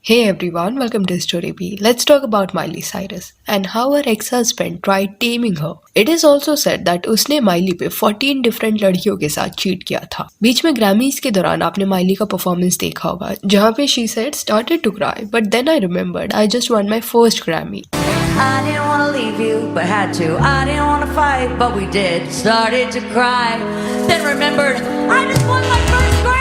Hey everyone, welcome to Story B. Let's talk about Miley Cyrus and how her ex-husband tried taming her. It is also said that उसने Miley पे 14 different लड़कियों के साथ cheat किया था. बीच में Grammys के दौरान आपने माइली का परफॉर्मेंस देखा होगा जहाँ पे she said started to cry but then I remembered I just won my first Grammy. I didn't want to leave you, but had to. I didn't want to fight, but we did. Started to cry, then remembered I just won my first Grammy.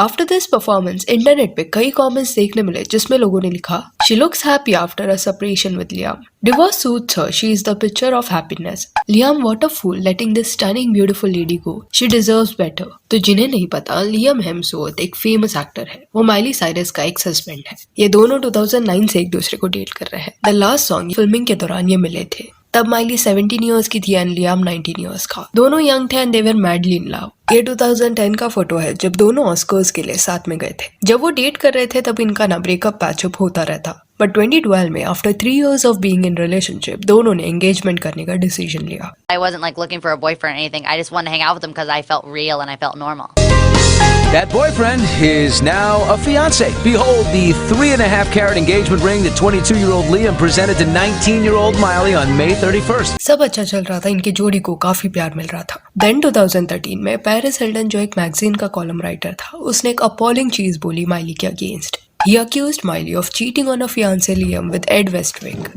After this performance, internet पे कई comments देखने मिले जिसमें लोगों ने लिखा She looks happy after a separation with Liam. Divorce suits her. She is the picture of happiness. Liam, what a fool, letting this stunning beautiful lady go. She deserves better. तो जिन्हें नहीं पता, लियम हेम्सवर्थ एक famous actor है. वो Miley Cyrus का ex husband है. ये दोनों 2009 से एक दूसरे को डेट कर रहे हैं. द लास्ट सॉन्ग फिल्मिंग के दौरान ये मिले थे. तब माइली 17 इयर्स की थी एंड लियाम 19 इयर्स का. दोनों यंग थे and they were madly in love. ये 2010 का फोटो है जब दोनों ऑस्कर्स के लिए साथ में गए थे. जब वो डेट कर रहे थे तब इनका ना ब्रेकअप पैचअप होता रहता. बट 2012 में after 3 years of being in relationship दोनों ने एंगेजमेंट करने का डिसीजन लिया. I wasn't like looking for a boyfriend or anything. I just wanted to hang out with him because I felt real and I felt normal. That boyfriend is now a fiance. Behold the 3.5 carat engagement ring that 22-year-old Liam presented to 19-year-old Miley on May 31st. सब अच्छा चल रहा था. इनकी जोड़ी को काफी प्यार मिल रहा था. देन 2013 में पेरिस हिल्टन जो एक मैगजीन का कॉलम राइटर था उसने एक अपॉलिंग चीज बोली माइली के against. He accused Miley of cheating on her fiancé Liam with Ed Westwick.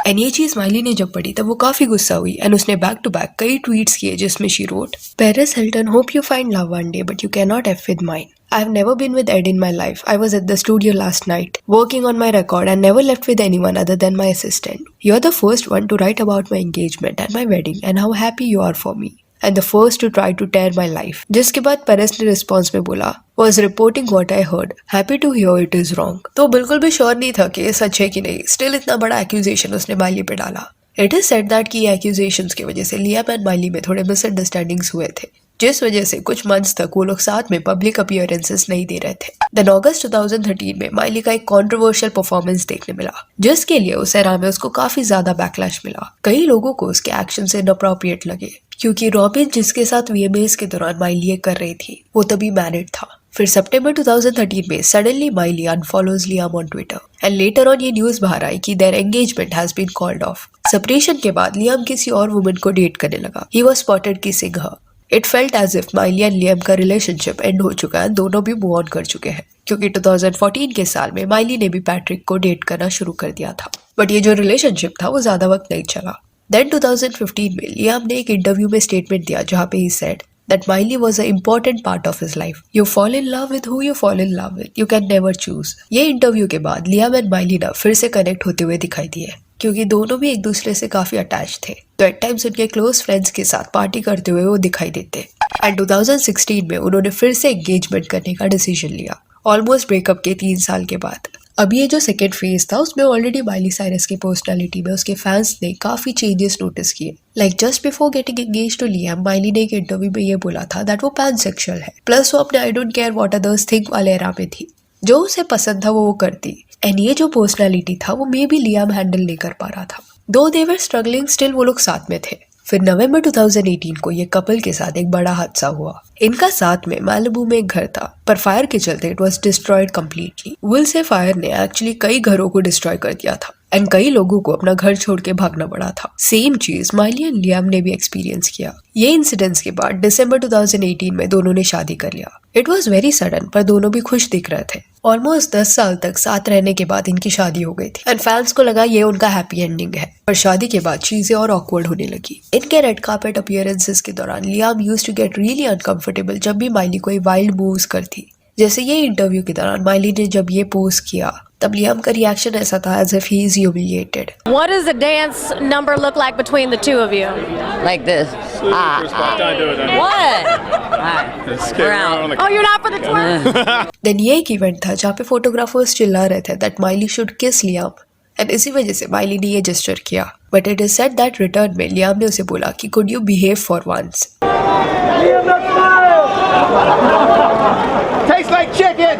And ये चीज माइली ने जब पढ़ी तब वो काफी गुस्सा हुई एंड उसने बैक टू बैक कई ट्वीट्स किए जिसमें she wrote Paris Hilton hope you find love one day but you can not F with mine. I have never been with Ed in my life. I was at the studio last night, working on my record and never left with anyone other than my assistant. You're the first one to write about my engagement and my wedding and how happy you are for me. And the first to try to tear my life. जिसके बाद Paris ने response में बोला was reporting what I heard. Happy to hear it is wrong. तो बिल्कुल भी sure नहीं था कि ये सच है कि नहीं. स्टिल इतना बड़ा एक्यूजेशन उसने माइली पे डाला. इट इज सेड दैट की एक्यूजेशंस की वजह से लियाम एंड माइली में थोड़े मिसअंडरस्टैंडिंग्स हुए थे जिस वजह से कुछ मंथ्स तक वो लोग साथ में पब्लिक अपीयरेंसेस नहीं दे रहे थे. देन अगस्त 2013 में माइली का एक कंट्रोवर्शियल परफॉर्मेंस देखने मिला जिसके लिए उस एरा में उसको काफी ज्यादा बैकलैश मिला. कई लोगों को उसके एक्शन से इनअप्रोप्रिएट लगे क्योंकि रॉबिन जिसके साथ वीएमएस के दौरान माइली ये कर रही थी वो तभी मैरिड था. फिर सितंबर 2013 में suddenly Miley unfollows Liam on Twitter and later on ये न्यूज बाहर आई कि their engagement has been called off. Separation के बाद लियाम किसी और वुमन को डेट करने लगा. He was spotted kissing her. It felt as if Miley and Liam का रिलेशनशिप एंड हो चुका है. दोनों भी मूव ऑन कर चुके हैं क्योंकि 2014 के साल में माइली ने भी पैट्रिक को डेट करना शुरू कर दिया था. बट ये जो रिलेशनशिप था वो ज्यादा वक्त नहीं चला. देन 2015 में लियाम ने एक इंटरव्यू में स्टेटमेंट दिया जहाँ पे he said that Miley was an important part of his life. You fall in love with who you fall in love with. You can never choose. ये इंटरव्यू के बाद लियाम एंड माइली ना फिर से connect होते हुए दिखाई दिए क्योंकि दोनों भी एक दूसरे से काफी अटैच थे. तो एट टाइम्स उनके क्लोज फ्रेंड्स के साथ पार्टी करते हुए वो दिखाई देते. एंड 2016 में उन्होंने फिर से एंगेजमेंट करने का डिसीजन लिया ऑलमोस्ट ब्रेकअप के 3 साल के बाद. अभी ये जो सेकेंड फेज था उसमें ऑलरेडी माइली साइरस की पर्सनालिटी में उसके फैंस ने काफी चेंजेस नोटिस किए. Like just before getting engage to Liam Miley ने एक इंटरव्यू में ये बोला था दैट वो पैनसेक्सुअल है. प्लस वो अपने I don't care what others think वाले एरा में थी. जो उसे पसंद था वो करती. एंड ये जो पर्सनालिटी था वो मे बी लियाम हैंडल नहीं कर पा रहा था. दो दे वर स्ट्रगलिंग स्टिल वो लोग साथ में थे. फिर नवंबर 2018 को ये कपल के साथ एक बड़ा हादसा हुआ. इनका साथ में मालिबू में एक घर था पर फायर के चलते it was destroyed completely. Will say fire ने एक्चुअली कई घरों को डिस्ट्रॉय कर दिया था एंड कई लोगों को अपना घर छोड़ के भागना पड़ा था. सेम चीज माइली एंड लियाम ने भी एक्सपीरियंस किया. ये इंसिडेंट्स के बाद दिसंबर 2018 में दोनों ने शादी कर लिया. इट वॉज वेरी सडन पर दोनों भी खुश दिख रहे थे. ऑलमोस्ट 10 साल तक साथ रहने के बाद इनकी शादी हो गई थी एंड फैंस को लगा ये उनका हैप्पी एंडिंग है. पर शादी के बाद चीजें और ऑकवर्ड होने लगी. इनके रेड कार्पेट अपीयरेंसेस के दौरान Liam used to get really uncomfortable जब भी माइली कोई वाइल्ड मूव्स करती. जैसे ये इंटरव्यू के दौरान माइली ने जब ये पोज किया तब लियाम का रिएक्शन ऐसा था as if he is humiliated. What does the dance number look like between the two of you? Like this. What? We're out. Oh, you're not for the twerk? Then ये एक event था जहाँ पे photographers चिल्ला रहे थे that Miley should kiss Liam and इसी वजह से माइली ने ये जेस्चर किया. But it is said that return में लियाम ने उसे बोला कि could you behave for once. Tastes like chicken.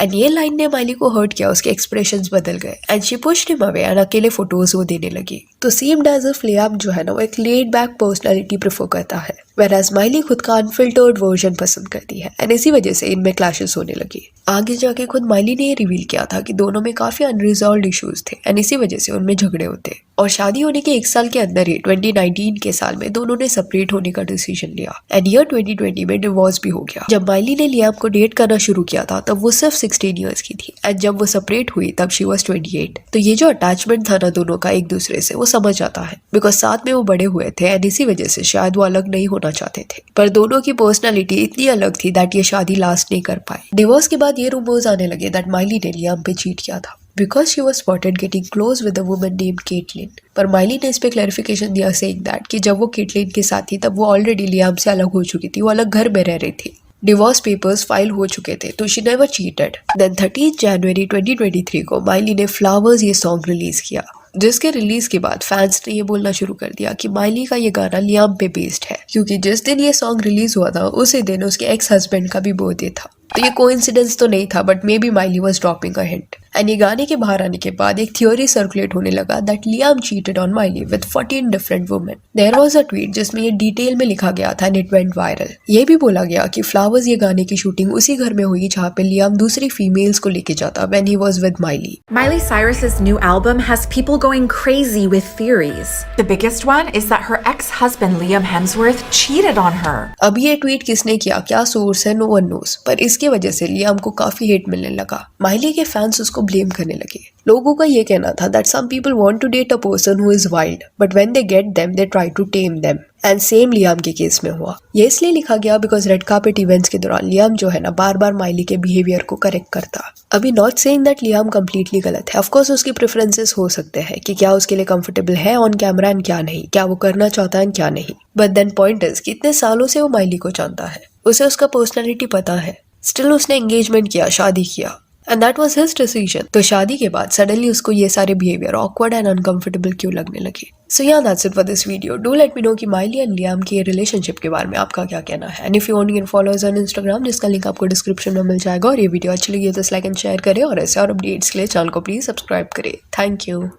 And ये लाइन ने माइली को हर्ट किया, उसके एक्सप्रेशंस बदल गए and she pushed him away एंड अकेले फोटोज वो देने लगी। तो सीम्ड एज इफ लियाम जो है ना वो एक लेड बैक पर्सनालिटी प्रेफर करता है, whereas माइली खुद का अनफिल्टर्ड वर्जन पसंद करती है एंड इसी वजह से इनमें क्लैशेस होने लगे। आगे जाके खुद माइली ने ये रिवील किया था कि दोनों में काफी अनरिजॉल्व्ड इश्यूज थे एंड इसी वजह से उनमें झगड़े होते, और शादी होने के 1 साल के अंदर ही 2019 के साल में दोनों ने सेपरेट होने का डिसीजन लिया एंड ईयर 2020 में डिवोर्स भी हो गया। जब माइली ने लियाम को डेट करना शुरू किया था तब वो सिर्फ 16 ईयर्स की थी एंड जब वो सेपरेट हुई तब शी वाज 28। तो ये जो अटैचमेंट था ना दोनों का एक दूसरे से, वो समझ आता है बिकॉज साथ में वो बड़े हुए थे एंड इसी वजह से शायद वो अलग नहीं होना चाहते थे, पर दोनों की पर्सनालिटी इतनी अलग थी दैट ये शादी लास्ट नहीं कर पाई। डिवोर्स के बाद ये रूमर्स आने लगे दैट माइली ने लियाम पे चीट किया था because she was spotted getting close with a woman named Caitlyn। पर माइली ने इस पे क्लैरिफिकेशन दिया saying that कि जब वो केटलिन के साथ थी तब वो ऑलरेडी लियाम से अलग हो चुकी थी, वो अलग घर में रह रही थी, डिवोर्स पेपर्स फाइल हो चुके थे, तो शी नेवर चीटेड। देन 13 जनवरी 2023 को माइली ने फ्लावर्स ये सॉन्ग रिलीज किया, जिसके रिलीज के बाद फैंस ने ये बोलना शुरू कर दिया कि माइली का ये गाना लियाम पे बेस्ड है, क्योंकि जिस दिन ये सॉन्ग रिलीज हुआ था उसी दिन उसके एक्स हस्बैंड का भी बर्थडे था। तो ये कोइंसिडेंस तो नहीं था, but may be Miley was dropping a hint. And ये गाने के बाहर आने के बाद एक थियोरी सर्कुलेट होने लगा that Liam cheated on Miley with 14 different women. There was a tweet जिसमें ये डिटेल में लिखा गया था एंड इट वेंट वायरल। ये भी बोला गया कि फ्लावर्स ये गाने की शूटिंग उसी घर में हुई जहाँ पे लियाम दूसरी फीमेल्स को लेके जाता when he was with Miley. Miley Cyrus's new album has people going crazy with theories. The biggest one is that her ex-husband Liam Hemsworth cheated on her. अब ये ट्वीट किसने किया, क्या सोर्स है, नो वन नोस, पर इसके वजह से लियाम को काफी हेट मिलने लगा। माइली के फैंस उसको ब्लेम करने लगे। लोगों का ये कहना था that some people want to date a person who is wild but when they get them they try to tame them, and same Liam के केस में हुआ। ये इसलिए लिखा गया बिकॉज रेड कार्पेट इवेंट्स के दौरान लियाम जो है ना बार बार माइली के बिहेवियर को करेक्ट करता। अभी not saying that Liam completely गलत है, ऑफ कोर्स उसकी प्रेफरेंसेस हो सकते हैं कि क्या उसके लिए कंफर्टेबल है ऑन कैमरा एंड क्या नहीं, क्या वो करना चाहता है क्या नहीं, बट देन पॉइंट इज कि इतने सालों से वो माइली को जानता है, उसे उसका पर्सनैलिटी पता है, स्टिल उसने एंगेजमेंट किया, शादी किया and that was his decision. तो शादी के बाद सडनली उसको ये सारे बिहेवियर ऑकवर्ड एंड अनकंफर्टेबल क्यों लगने लगे। So yeah that's it for this video. Do let me know कि माइली एंड लियाम की रिलेशनशिप के बारे में आपका क्या कहना है, and if you want to follow us on Instagram जिसका लिंक आपको डिस्क्रिप्शन में मिल जाएगा। और ये वीडियो अच्छी लगी तो लाइक एंड शेयर करें और ऐसे और अपडेट्स के लिए चैनल को प्लीज सब्सक्राइब करें। Thank you.